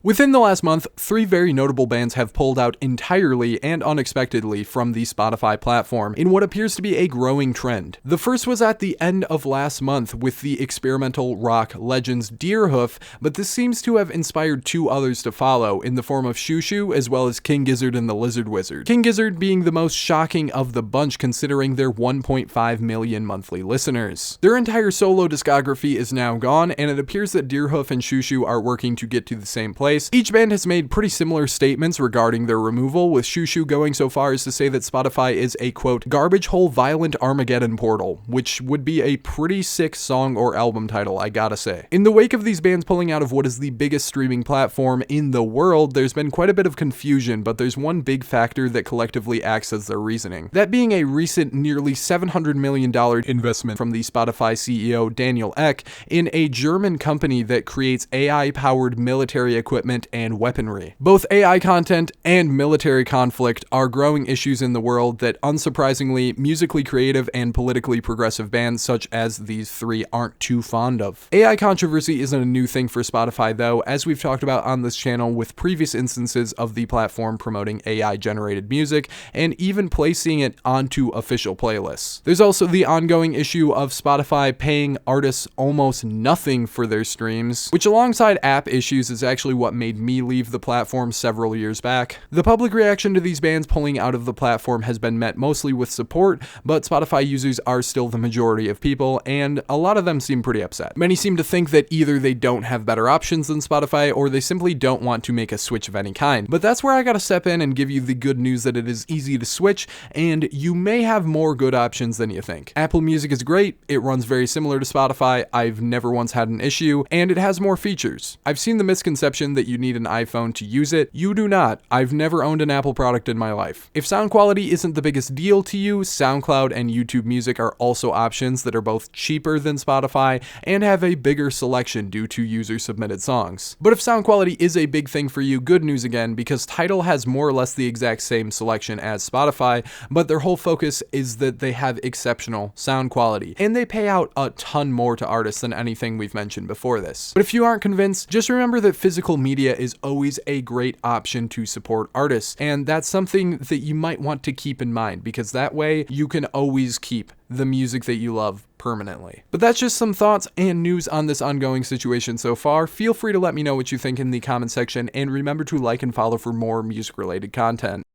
Within the last month, 3 very notable bands have pulled out entirely and unexpectedly from the Spotify platform in what appears to be a growing trend. The first was at the end of last month with the experimental rock legends Deerhoof, but this seems to have inspired 2 others to follow in the form of Shushu as well as King Gizzard and the Lizard Wizard. King Gizzard being the most shocking of the bunch considering their 1.5 million monthly listeners. Their entire solo discography is now gone, and it appears that Deerhoof and Shushu are working to get to the same place. Each band has made pretty similar statements regarding their removal, with Shushu going so far as to say that Spotify is a, quote, garbage hole violent Armageddon portal, which would be a pretty sick song or album title, I gotta say. In the wake of these bands pulling out of what is the biggest streaming platform in the world, there's been quite a bit of confusion, but there's one big factor that collectively acts as their reasoning. That being a recent nearly $700 million investment from the Spotify CEO Daniel Ek in a German company that creates AI-powered military equipment and weaponry. Both AI content and military conflict are growing issues in the world that, unsurprisingly, musically creative and politically progressive bands such as these 3 aren't too fond of. AI controversy isn't a new thing for Spotify though, as we've talked about on this channel with previous instances of the platform promoting AI-generated music and even placing it onto official playlists. There's also the ongoing issue of Spotify paying artists almost nothing for their streams, which alongside app issues is actually what made me leave the platform several years back. The public reaction to these bands pulling out of the platform has been met mostly with support, but Spotify users are still the majority of people, and a lot of them seem pretty upset. Many seem to think that either they don't have better options than Spotify, or they simply don't want to make a switch of any kind. But that's where I gotta step in and give you the good news that it is easy to switch, and you may have more good options than you think. Apple Music is great, it runs very similar to Spotify, I've never once had an issue, and it has more features. I've seen the misconception that you need an iPhone to use it. You do not. I've never owned an Apple product in my life. If sound quality isn't the biggest deal to you, SoundCloud and YouTube Music are also options that are both cheaper than Spotify and have a bigger selection due to user-submitted songs. But if sound quality is a big thing for you, good news again, because Tidal has more or less the exact same selection as Spotify, but their whole focus is that they have exceptional sound quality, and they pay out a ton more to artists than anything we've mentioned before this. But if you aren't convinced, just remember that physical media is always a great option to support artists, and that's something that you might want to keep in mind, because that way you can always keep the music that you love permanently. But that's just some thoughts and news on this ongoing situation so far. Feel free to let me know what you think in the comment section, and remember to like and follow for more music related content.